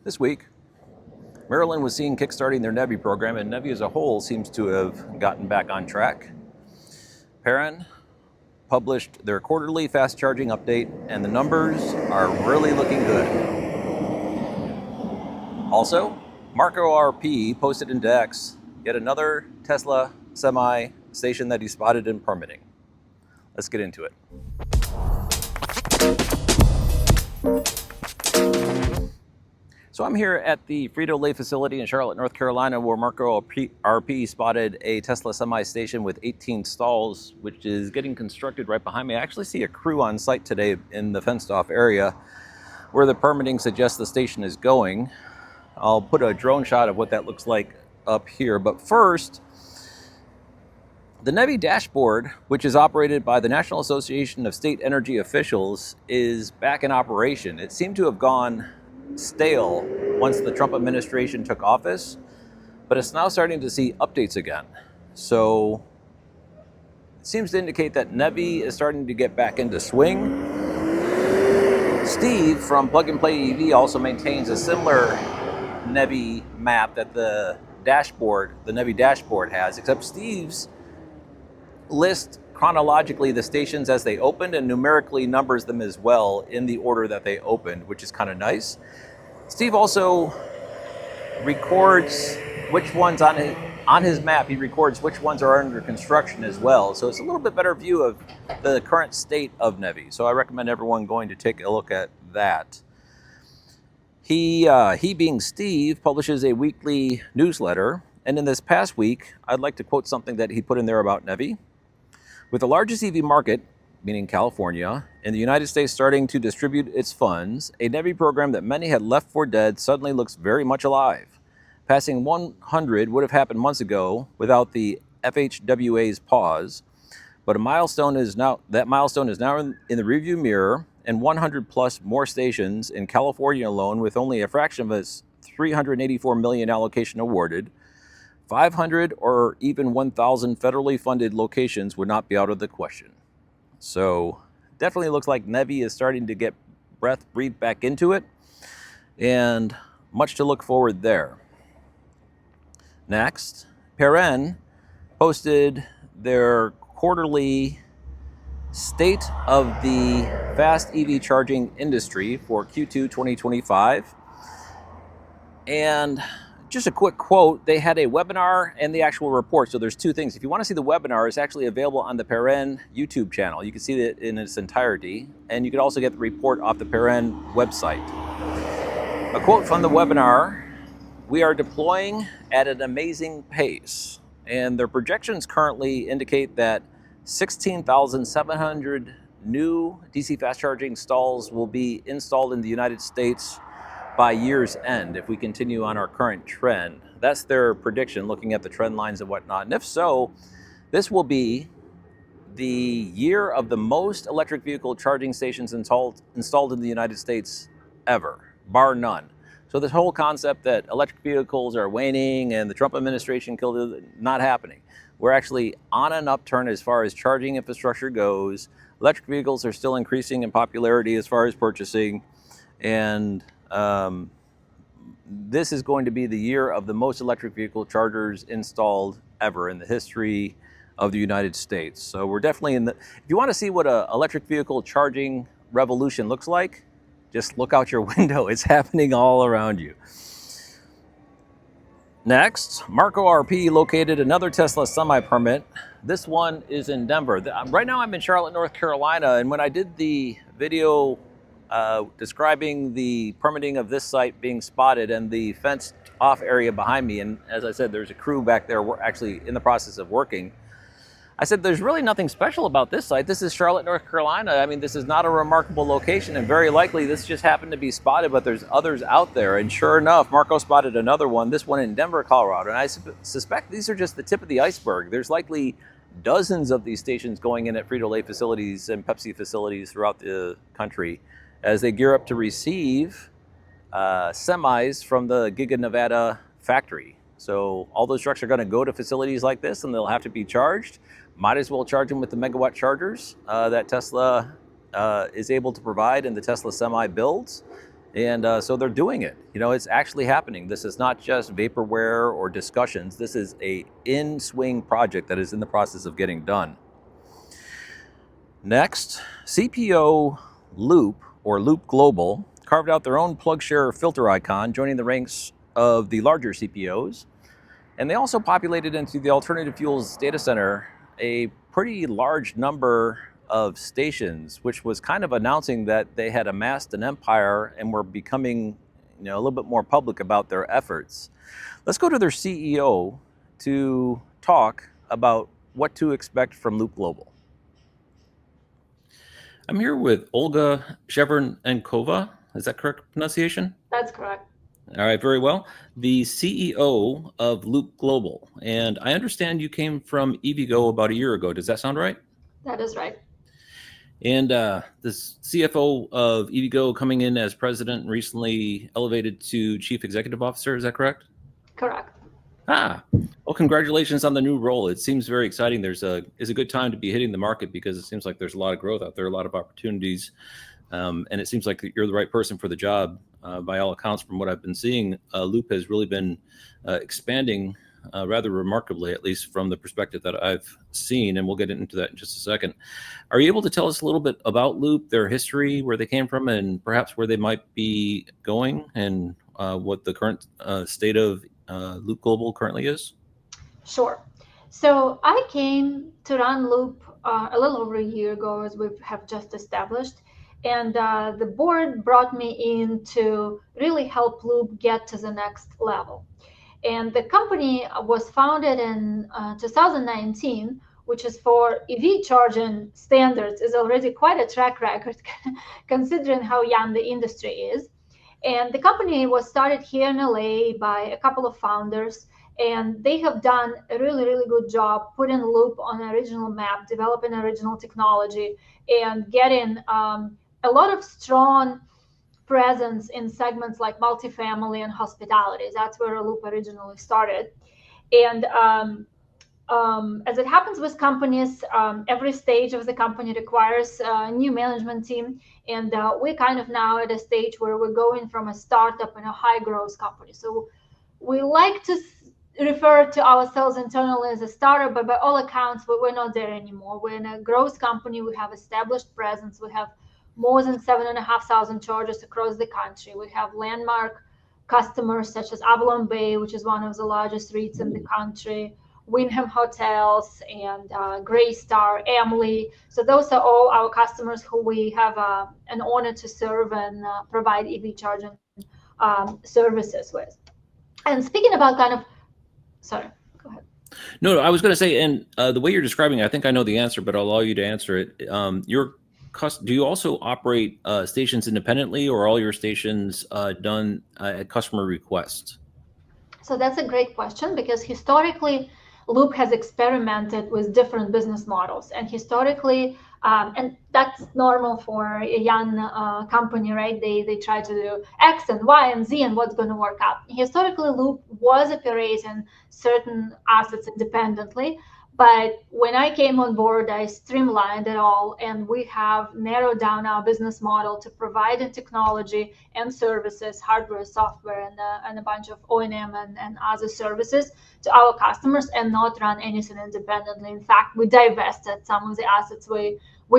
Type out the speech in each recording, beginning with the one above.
This week, Maryland was seen kickstarting their NEVI program, and NEVI as a whole seems to have gotten back on track. Perrin published their quarterly fast charging update, and the numbers are really looking good. Also, Marco RP posted into X yet another Tesla semi station that he spotted in permitting. Let's get into it. So I'm here at the Frito-Lay facility in Charlotte, North Carolina, where Marco RP spotted a Tesla semi station with 18 stalls, which is getting constructed right behind me. I actually see a crew on site today in the fenced-off area where the permitting suggests the station is going. I'll put a drone shot of what that looks like up here. But first, the NEVI dashboard, which is operated by the National Association of State Energy Officials, is back in operation. It seemed to have gone stale once the Trump administration took office, but it's now starting to see updates again. So it seems to indicate that NEVI is starting to get back into swing. Steve from Plug and Play EV also maintains a similar NEVI map that the NEVI dashboard has, except Steve's lists chronologically the stations as they opened and numerically numbers them as well in the order that they opened, which is kind of nice. Steve also records which ones on his map, he records which ones are under construction as well. So it's a little bit better view of the current state of NEVI. So I recommend everyone going to take a look at that. He being Steve, publishes a weekly newsletter. And in this past week, I'd like to quote something that he put in there about NEVI. With the largest EV market, meaning California, in the United States starting to distribute its funds, a NEVI program that many had left for dead suddenly looks very much alive. Passing 100 would have happened months ago without the FHWA's pause, but that milestone is now in the rearview mirror, and 100 plus more stations in California alone, with only a fraction of its $384 million allocation awarded. 500 or even 1,000 federally funded locations would not be out of the question. So definitely looks like NEVI is starting to get breath breathed back into it, and much to look forward there. Next, Perrin posted their quarterly state of the fast EV charging industry for Q2 2025. And just a quick quote, they had a webinar and the actual report. So there's two things. If you want to see the webinar, it's actually available on the Perrin YouTube channel. You can see it in its entirety. And you can also get the report off the Perrin website. A quote from the webinar: "We are deploying at an amazing pace." And their projections currently indicate that 16,700 new DC fast charging stalls will be installed in the United States by year's end if we continue on our current trend. That's their prediction, looking at the trend lines and whatnot. And if so, this will be the year of the most electric vehicle charging stations installed in the United States ever, bar none. So this whole concept that electric vehicles are waning and the Trump administration killed it, not happening. We're actually on an upturn as far as charging infrastructure goes. Electric vehicles are still increasing in popularity as far as purchasing, and this is going to be the year of the most electric vehicle chargers installed ever in the history of the United States. So we're definitely if you want to see what an electric vehicle charging revolution looks like, just look out your window. It's happening all around you. Next, Marco RP located another Tesla semi-permit. This one is in Denver. Right now I'm in Charlotte, North Carolina, and when I did the video describing the permitting of this site being spotted and the fenced off area behind me, and as I said, there's a crew back there, we're actually in the process of working. I said, there's really nothing special about this site. This is Charlotte, North Carolina. I mean, this is not a remarkable location, and very likely this just happened to be spotted, but there's others out there. And sure enough, Marco spotted another one, this one in Denver, Colorado. And I suspect these are just the tip of the iceberg. There's likely dozens of these stations going in at Frito-Lay facilities and Pepsi facilities throughout the country as they gear up to receive semis from the Giga Nevada factory. So all those trucks are going to go to facilities like this, and they'll have to be charged. Might as well charge them with the megawatt chargers that Tesla is able to provide in the Tesla semi builds. And so they're doing it. It's actually happening. This is not just vaporware or discussions. This is a in-swing project that is in the process of getting done. Next, CPO Loop, or LoopGlobal, carved out their own PlugShare filter icon, joining the ranks of the larger CPOs. And they also populated into the alternative fuels data center a pretty large number of stations, which was kind of announcing that they had amassed an empire and were becoming a little bit more public about their efforts. Let's go to their CEO to talk about what to expect from LoopGlobal. I'm here with Olga Shevrenkova. Is that correct pronunciation? That's correct. All right, very well. The CEO of LoopGlobal. And I understand you came from EVgo about a year ago. Does that sound right? That is right. And the CFO of EVgo coming in as president and recently elevated to chief executive officer. Is that correct? Correct. Well, congratulations on the new role. It seems very exciting. It's a good time to be hitting the market because it seems like there's a lot of growth out there, a lot of opportunities. And it seems like you're the right person for the job. By all accounts, from what I've been seeing, Loop has really been expanding rather remarkably, at least from the perspective that I've seen, and we'll get into that in just a second. Are you able to tell us a little bit about Loop, their history, where they came from, and perhaps where they might be going, and what the current state of LoopGlobal currently is? Sure. So I came to run Loop a little over a year ago, as we have just established. And the board brought me in to really help Loop get to the next level. And the company was founded in 2019, which is for EV charging standards, is already quite a track record considering how young the industry is. And the company was started here in LA by a couple of founders, and they have done a really, really good job putting Loop on an original map, developing original technology, and getting a lot of strong presence in segments like multifamily and hospitality. That's where Loop originally started. And as it happens with companies, every stage of the company requires a new management team. And we're kind of now at a stage where we're going from a startup and a high growth company. So we like to refer to ourselves internally as a startup, but by all accounts, we're not there anymore. We're in a growth company. We have established presence. We have more than 7,500 chargers across the country. We have landmark customers such as Avalon Bay, which is one of the largest REITs in the country, Wyndham Hotels, and Greystar, Emily. So those are all our customers who we have an honor to serve and provide EV charging services with. And speaking about sorry, go ahead. No, I was going to say, and the way you're describing it, I think I know the answer, but I'll allow you to answer it. Do you also operate stations independently, or are all your stations done at customer request? So that's a great question, because historically, Loop has experimented with different business models, and historically, and that's normal for a young company, right? They try to do X and Y and Z and what's going to work out. Historically, Loop was operating certain assets independently, but when I came on board, I streamlined it all, and we have narrowed down our business model to provide technology and services, hardware, software, and a bunch of O&M and other services to our customers, and not run anything independently. In fact, we divested some of the assets we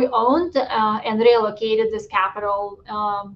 owned and reallocated this capital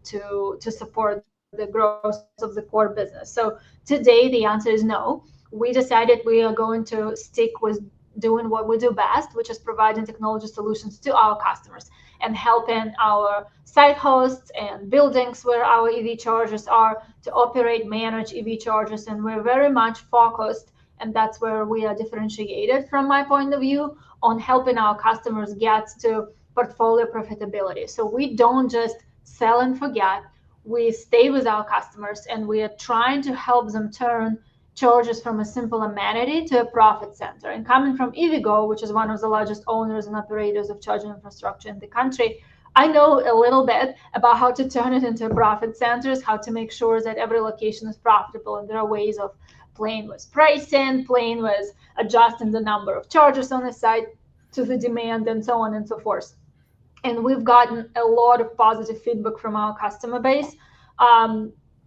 to support the growth of the core business. So today, the answer is no. We decided we are going to stick with doing what we do best, which is providing technology solutions to our customers and helping our site hosts and buildings where our EV chargers are to operate, manage EV chargers. And we're very much focused, and that's where we are differentiated from my point of view, on helping our customers get to portfolio profitability. So we don't just sell and forget. We stay with our customers, and we are trying to help them turn chargers from a simple amenity to a profit center. And coming from EVgo, which is one of the largest owners and operators of charging infrastructure in the country, I know a little bit about how to turn it into profit centers, how to make sure that every location is profitable. And there are ways of playing with pricing, playing with adjusting the number of chargers on the site to the demand, and so on and so forth. And we've gotten a lot of positive feedback from our customer base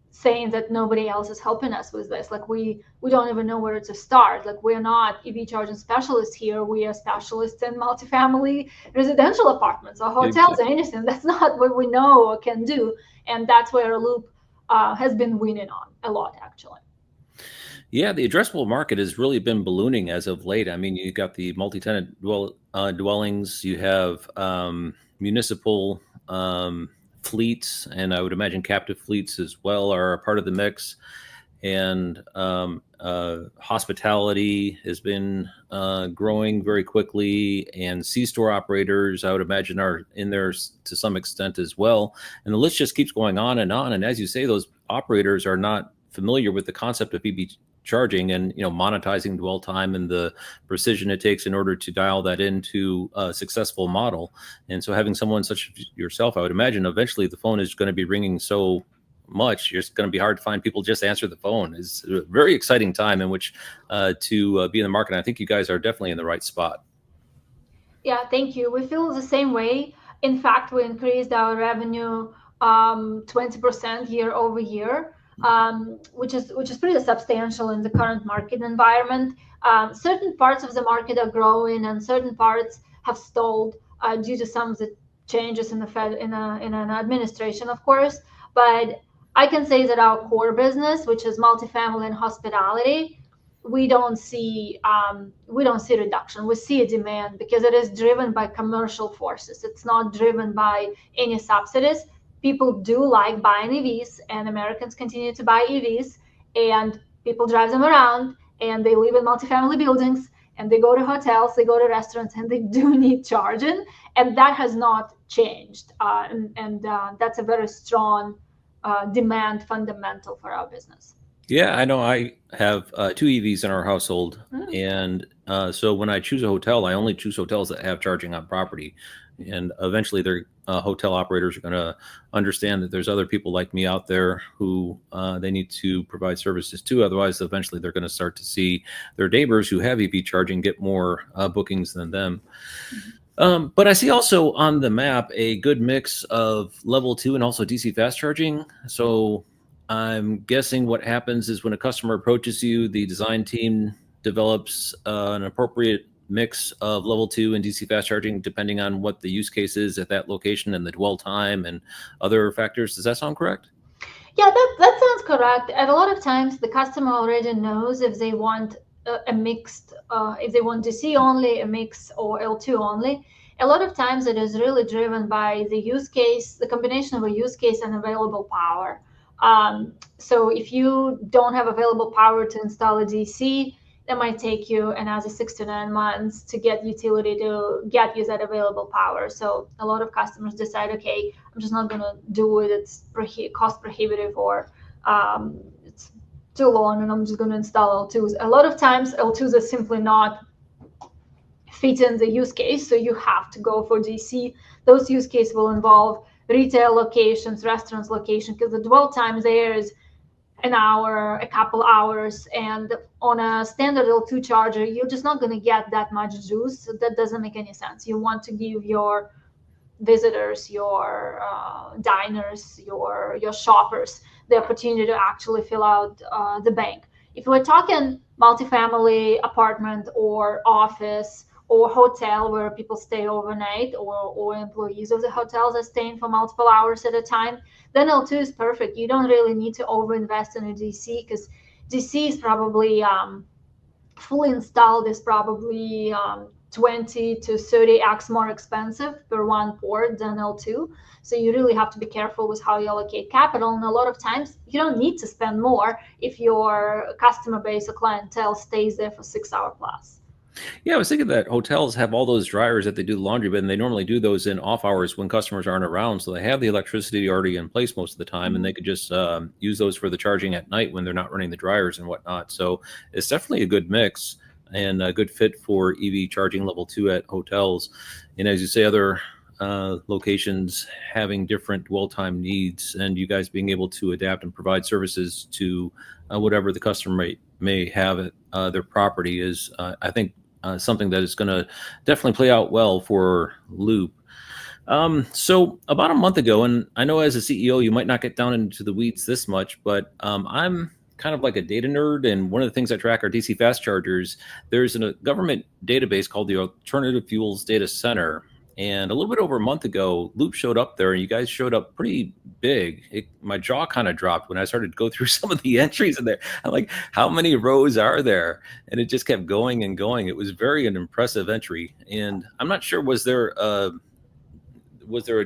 saying that nobody else is helping us with this. Like we don't even know where to start. Like we're not EV charging specialists here. We are specialists in multifamily residential apartments or hotels or anything. That's not what we know or can do. And that's where Loop has been winning on a lot, actually. Yeah, the addressable market has really been ballooning as of late. I mean, you've got the multi-tenant dwellings, you have municipal fleets, and I would imagine captive fleets as well are a part of the mix. And hospitality has been growing very quickly, and C-store operators, I would imagine, are in there to some extent as well. And the list just keeps going on. And as you say, those operators are not familiar with the concept of EV charging and monetizing dwell time and the precision it takes in order to dial that into a successful model. And so having someone such as yourself, I would imagine eventually the phone is going to be ringing so much it's going to be hard to find people just answer the phone. It's a very exciting time in which to be in the market. And I think you guys are definitely in the right spot. Yeah, thank you. We feel the same way. In fact, we increased our revenue 20% year over year, which is pretty substantial in the current market environment. Certain parts of the market are growing, and certain parts have stalled due to some of the changes in the Fed in an administration, of course. But I can say that our core business, which is multifamily and hospitality, we don't see reduction. We see a demand because it is driven by commercial forces. It's not driven by any subsidies. People do like buying EVs, and Americans continue to buy EVs, and people drive them around, and they live in multifamily buildings, and they go to hotels, they go to restaurants, and they do need charging, and that has not changed. That's a very strong demand fundamental for our business. Yeah, I know. I have 2 EVs in our household, and so when I choose a hotel, I only choose hotels that have charging on property. And eventually, their hotel operators are going to understand that there's other people like me out there who they need to provide services to. Otherwise, eventually, they're going to start to see their neighbors who have EV charging get more bookings than them. But I see also on the map a good mix of level 2 and also DC fast charging. So I'm guessing what happens is when a customer approaches you, the design team develops an appropriate mix of level 2 and DC fast charging, depending on what the use case is at that location and the dwell time and other factors. Does that sound correct? Yeah, that sounds correct. And a lot of times the customer already knows if they want a mixed, if they want DC only, a mix, or L2 only. A lot of times it is really driven by the use case, the combination of a use case and available power. So if you don't have available power to install a DC, that might take you another 6 to 9 months to get utility to get you that available power. So a lot of customers decide, okay, I'm just not going to do it. It's cost prohibitive, or it's too long, and I'm just going to install L2s. A lot of times L2s are simply not fitting the use case, so you have to go for DC. Those use cases will involve retail locations, restaurants location, because the dwell time there is an hour, a couple hours, and on a standard L2 charger, you're just not going to get that much juice. So that doesn't make any sense. You want to give your visitors, your diners, your shoppers the opportunity to actually fill out the bank. If we're talking multifamily apartment or office or hotel where people stay overnight, or employees of the hotels are staying for multiple hours at a time, then L2 is perfect. You don't really need to overinvest in a DC, because DC is probably fully installed is probably 20 to 30x more expensive per one port than L2. So you really have to be careful with how you allocate capital. And a lot of times you don't need to spend more if your customer base or clientele stays there for 6 hours plus. Yeah, I was thinking that hotels have all those dryers that they do the laundry with, and they normally do those in off hours when customers aren't around. So they have the electricity already in place most of the time, and they could just use those for the charging at night when they're not running the dryers and whatnot. So it's definitely a good mix and a good fit for EV charging level 2 at hotels. And as you say, other locations having different dwell time needs, and you guys being able to adapt and provide services to whatever the customer may have at their property is, I think, something that is going to definitely play out well for Loop. So about a month ago, and I know as a CEO, you might not get down into the weeds this much, but I'm kind of like a data nerd. And one of the things I track are DC fast chargers. There's a government database called the Alternative Fuels Data Center. And a little bit over a month ago, Loop showed up there, and you guys showed up pretty big. My jaw kind of dropped when I started to go through some of the entries in there. I'm like, how many rows are there? And it just kept going and going. It was very an impressive entry. And I'm not sure, was there a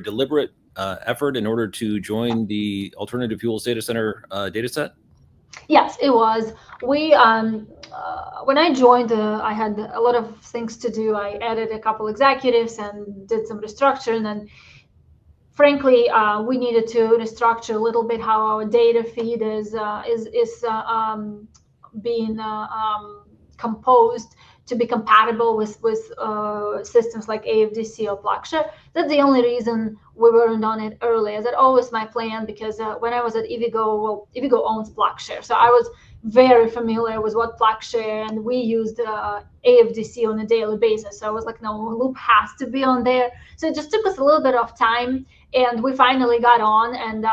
deliberate effort in order to join the Alternative Fuels Data Center data set? Yes, it was. We when I joined, I had a lot of things to do. I added a couple executives and did some restructuring, and frankly, we needed to restructure a little bit how our data feed is being composed to be compatible with systems like AFDC or PlugShare. That's the only reason we weren't on it earlier. That always my plan, because when I was at EVgo, well, EVgo owns PlugShare, so I was very familiar with what PlugShare, and we used AFDC on a daily basis. So I was like, no, Loop has to be on there. So it just took us a little bit of time, and we finally got on. And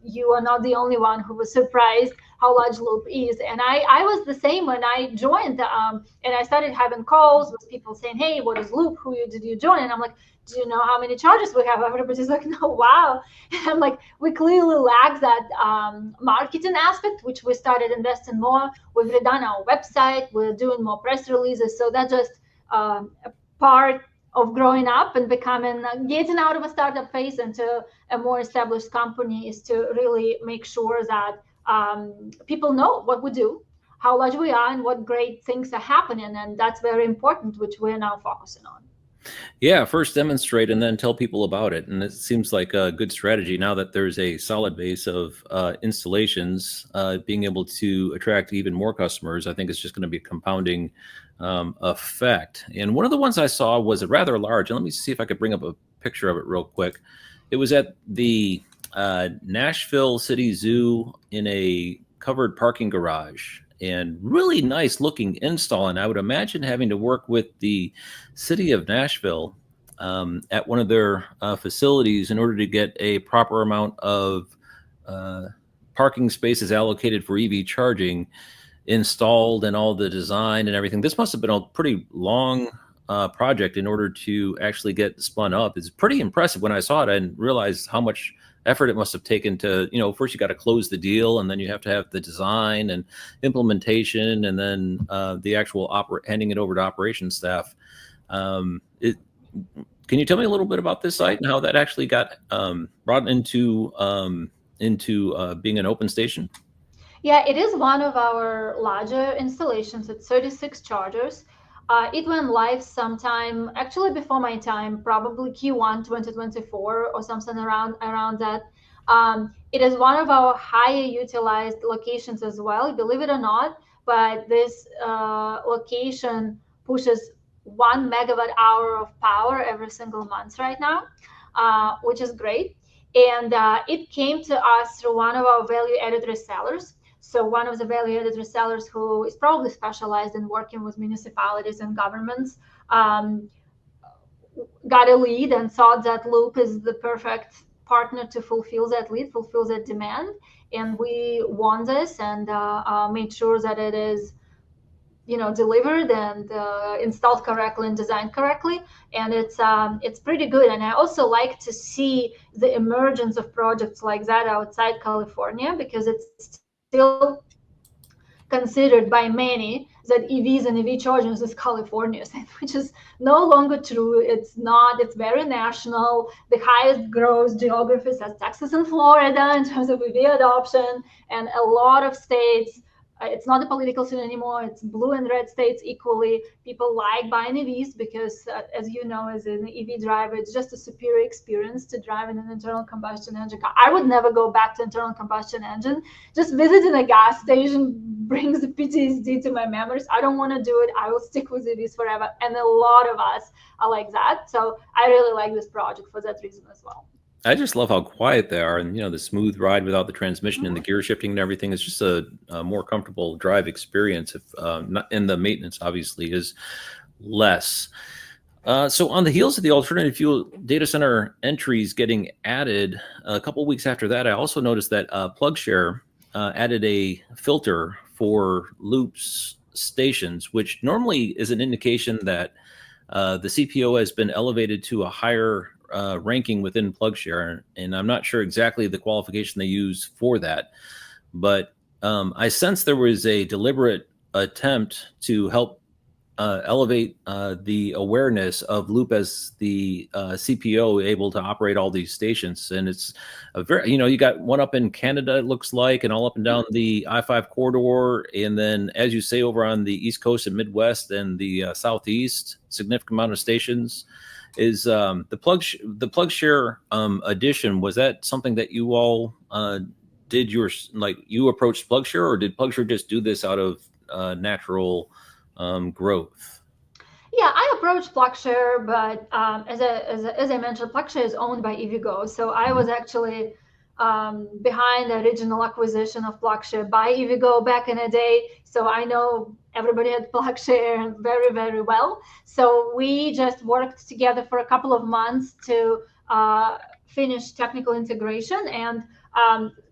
you are not the only one who was surprised how large Loop is. And I was the same when I joined, and I started having calls with people saying, hey, what is Loop? Did you join? And I'm like, do you know how many charges we have? Everybody's like, no, wow. And I'm like, we clearly lack that marketing aspect, which we started investing more. We've redone our website. We're doing more press releases. So that's just a part of growing up and becoming, getting out of a startup phase into a more established company, is to really make sure that people know what we do, how large we are, and what great things are happening. And that's very important, which we're now focusing on. Yeah, first demonstrate and then tell people about it. And it seems like a good strategy now that there's a solid base of installations, being able to attract even more customers. I think it's just going to be a compounding effect. And one of the ones I saw was rather large. And let me see if I could bring up a picture of it real quick. It was at the Nashville City Zoo in a covered parking garage, and really nice looking install. And I would imagine having to work with the city of Nashville at one of their facilities in order to get a proper amount of parking spaces allocated for EV charging installed, and all the design and everything. This must have been a pretty long project in order to actually get spun up. It's pretty impressive. When I saw it, I didn't realize how much effort it must have taken to, first you got to close the deal, and then you have to have the design and implementation, and then the actual handing it over to operations staff. Can you tell me a little bit about this site and how that actually got brought into being an open station? Yeah, it is one of our larger installations. It's 36 chargers. It went live sometime, actually before my time, probably Q1 2024 or something around that. It is one of our higher utilized locations as well, believe it or not. But this location pushes 1 megawatt hour of power every single month right now, which is great. And it came to us through one of our value-added resellers. So one of the value-added resellers, who is probably specialized in working with municipalities and governments, got a lead and thought that Loop is the perfect partner to fulfill that lead, fulfill that demand. And we won this and made sure that it is, delivered and installed correctly and designed correctly. And it's pretty good. And I also like to see the emergence of projects like that outside California, because it's still considered by many that EVs and EV chargers is California's, which is no longer true. It's not. It's very national. The highest growth geographies are Texas and Florida in terms of EV adoption, and a lot of states. It's not a political scene anymore. It's blue and red states equally. People like buying EVs because, as you know, as an EV driver, it's just a superior experience to drive in an internal combustion engine car. I would never go back to internal combustion engine. Just visiting a gas station brings the PTSD to my memories. I don't want to do it. I will stick with EVs forever. And a lot of us are like that. So I really like this project for that reason as well. I just love how quiet they are, and the smooth ride without the transmission and the gear shifting and everything is just a more comfortable drive experience. If not, and the maintenance obviously is less. So on the heels of the alternative fuel data center entries getting added, a couple of weeks after that, I also noticed that PlugShare added a filter for Loop's stations, which normally is an indication that the CPO has been elevated to a higher ranking within PlugShare, and I'm not sure exactly the qualification they use for that, but I sense there was a deliberate attempt to help elevate the awareness of Loop as the CPO able to operate all these stations. And it's a very, you got one up in Canada, it looks like, and all up and down the I-5 corridor. And then, as you say, over on the East Coast and Midwest and the Southeast, significant amount of stations. Is the PlugShare addition, was that something that you all did you approached PlugShare, or did PlugShare just do this out of natural growth? Yeah, I approached PlugShare, but as I mentioned, PlugShare is owned by EVgo. So I was actually behind the original acquisition of PlugShare by EVgo back in the day. So I know everybody at PlugShare very, very well. So we just worked together for a couple of months to finish technical integration. And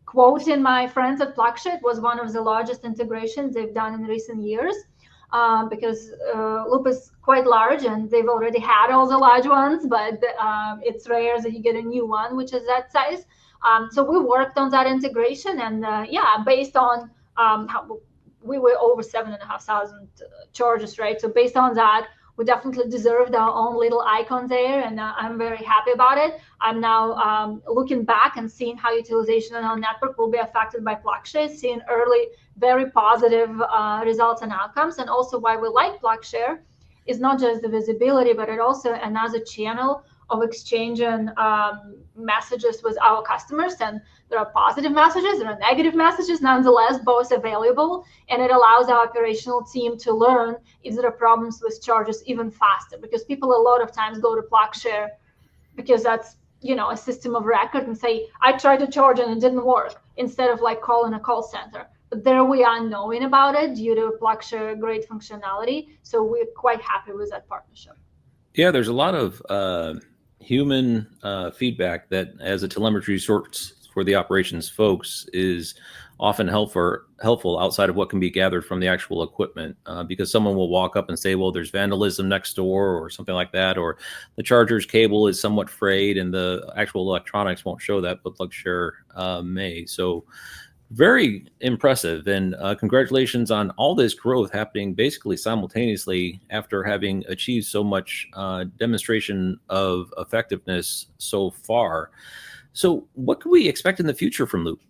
quoting my friends at PlugShare, it was one of the largest integrations they've done in recent years. Because Loop is quite large and they've already had all the large ones, but it's rare that you get a new one, which is that size. So we worked on that integration, and based on how we were over 7,500 charges, right? So based on that, we definitely deserved our own little icon there, and I'm very happy about it. I'm now looking back and seeing how utilization on our network will be affected by PlugShare, seeing early, very positive results and outcomes. And also why we like PlugShare is not just the visibility, but it also another channel of exchanging messages with our customers. And there are positive messages, there are negative messages, nonetheless, both available. And it allows our operational team to learn if there are problems with charges even faster, because people a lot of times go to PlugShare because that's a system of record and say, I tried to charge and it didn't work, instead of like calling a call center. But there we are knowing about it due to PlugShare great functionality. So we're quite happy with that partnership. Yeah, there's a lot of human feedback that, as a telemetry source for the operations folks, is often helpful outside of what can be gathered from the actual equipment, because someone will walk up and say, well, there's vandalism next door or something like that, or the charger's cable is somewhat frayed and the actual electronics won't show that, but PlugShare may. So very impressive, and congratulations on all this growth happening basically simultaneously after having achieved so much demonstration of effectiveness so far. So what can we expect in the future from Loop?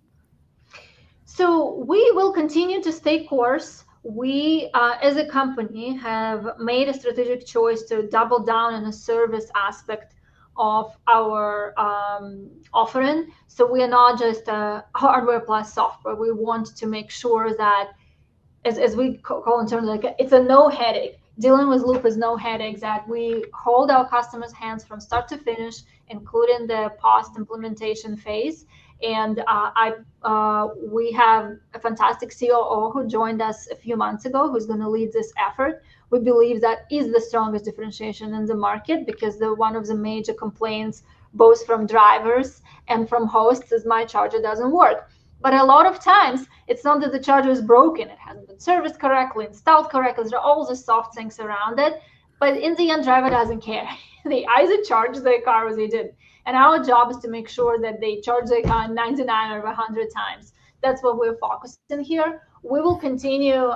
So we will continue to stay course. We, as a company, have made a strategic choice to double down on the service aspect of our offering. So we are not just a hardware plus software. We want to make sure that, as we call in terms of, like, it's a no headache. Dealing with Loop is no headache, that we hold our customers' hands from start to finish, including the post implementation phase. And we have a fantastic COO who joined us a few months ago, who's going to lead this effort. We believe that is the strongest differentiation in the market, because one of the major complaints, both from drivers and from hosts, is my charger doesn't work. But a lot of times, it's not that the charger is broken. It hasn't been serviced correctly, installed correctly. There are all the soft things around it. But in the end, driver doesn't care. They either charge their car or they didn't. And our job is to make sure that they charge their car 99 or 100 times. That's what we're focusing here. We will continue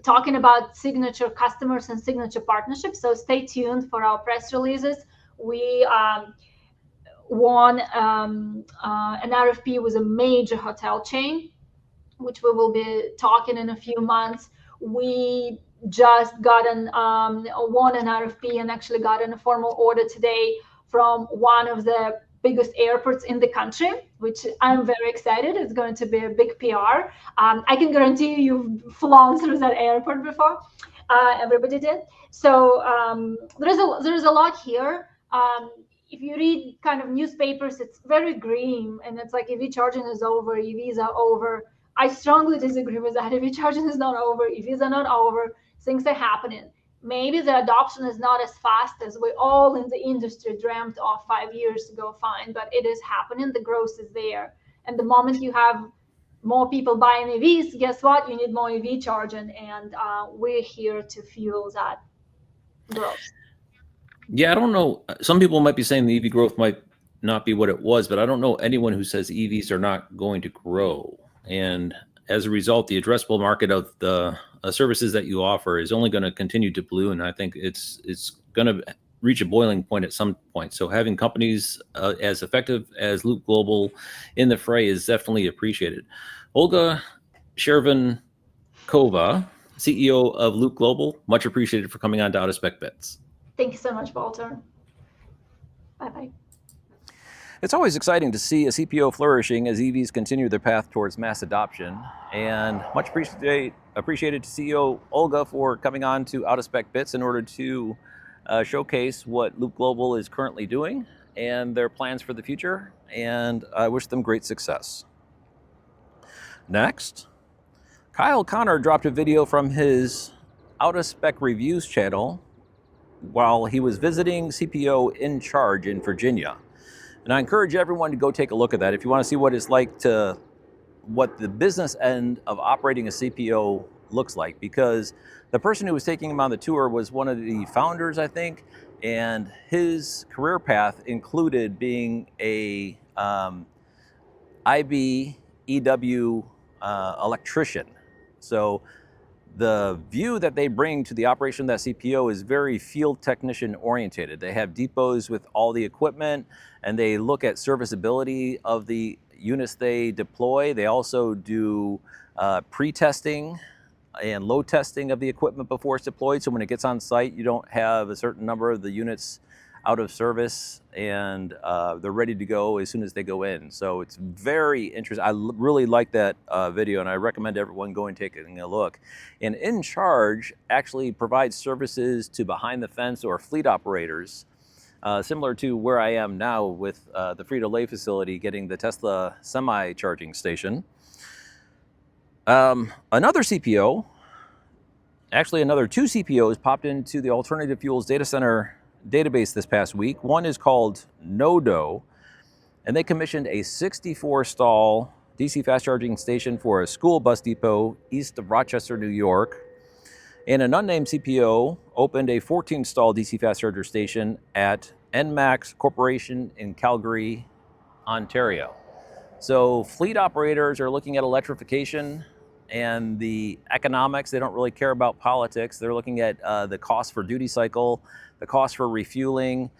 talking about signature customers and signature partnerships. So stay tuned for our press releases. We won an RFP with a major hotel chain, which we will be talking in a few months. We just won an RFP and actually got in a formal order today from one of the biggest airports in the country, which I'm very excited. It's going to be a big PR. I can guarantee you've flown through that airport before. Everybody did. So there's a lot here. If you read kind of newspapers, it's very green, and it's like EV charging is over, EVs are over. I strongly disagree with that. EV charging is not over, EVs are not over. Things are happening. maybe the adoption is not as fast as we all in the industry dreamt of 5 years ago, fine, but it is happening. The growth is there. And the moment you have more people buying EVs, guess what? You need more EV charging, and we're here to fuel that growth. Yeah, I don't know. Some people might be saying the EV growth might not be what it was, but I don't know anyone who says EVs are not going to grow. And as a result, the addressable market of the services that you offer is only going to continue to balloon. I think it's going to reach a boiling point at some point. So having companies as effective as LoopGlobal in the fray is definitely appreciated. Olga Shervankova, CEO of LoopGlobal, much appreciated for coming on to Out of Spec Bits. Thank you so much, Walter. Bye-bye. It's always exciting to see a CPO flourishing as EVs continue their path towards mass adoption. And much appreciated to CEO Olga for coming on to Out of Spec Bits in order to showcase what LoopGlobal is currently doing and their plans for the future. And I wish them great success. Next, Kyle Connor dropped a video from his Out of Spec Reviews channel while he was visiting CPO In Charge in Virginia. And I encourage everyone to go take a look at that if you want to see what it's like what the business end of operating a CPO looks like, because the person who was taking him on the tour was one of the founders, I think, and his career path included being a IBEW electrician. So the view that they bring to the operation of that CPO is very field technician orientated. They have depots with all the equipment, and they look at serviceability of the units they deploy. They also do pre-testing and load testing of the equipment before it's deployed. So when it gets on site, you don't have a certain number of the units out of service, and they're ready to go as soon as they go in. So it's very interesting. I really like that video, and I recommend everyone go and taking a look. And In Charge actually provides services to behind the fence or fleet operators, similar to where I am now with the Frito-Lay facility getting the Tesla semi-charging station. Another CPO, actually another two CPOs popped into the Alternative Fuels Data Center database this past week. One is called Nodo, and they commissioned a 64-stall DC fast charging station for a school bus depot east of Rochester, New York. And an unnamed CPO opened a 14-stall DC fast charger station at NMAX Corporation in Calgary, Ontario. So fleet operators are looking at electrification and the economics. They don't really care about politics. They're looking at the cost for duty cycle, the cost for refueling,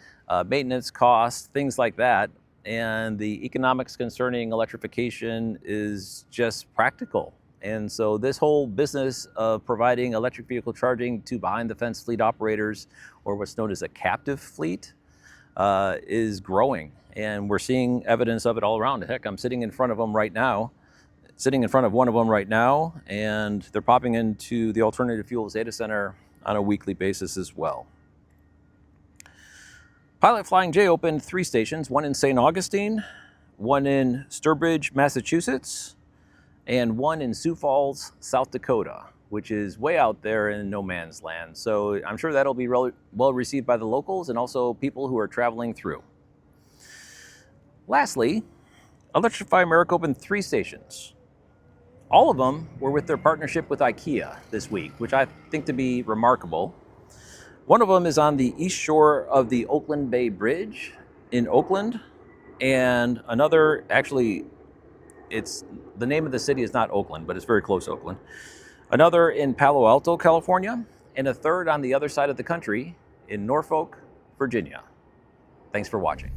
maintenance costs, things like that. And the economics concerning electrification is just practical. And so this whole business of providing electric vehicle charging to behind the fence fleet operators, or what's known as a captive fleet, is growing. And we're seeing evidence of it all around. Heck, I'm sitting in front of them right now. Sitting in front of one of them right now, and they're popping into the Alternative Fuels Data Center on a weekly basis as well. Pilot Flying J opened 3 stations, one in St. Augustine, one in Sturbridge, Massachusetts, and one in Sioux Falls, South Dakota, which is way out there in no man's land. So I'm sure that'll be well received by the locals and also people who are traveling through. Lastly, Electrify America opened 3 stations. All of them were with their partnership with IKEA this week, which I think to be remarkable. One of them is on the east shore of the Oakland Bay Bridge in Oakland, and another, actually, it's the name of the city is not Oakland, but it's very close to Oakland. Another in Palo Alto, California, and a third on the other side of the country in Norfolk, Virginia. Thanks for watching.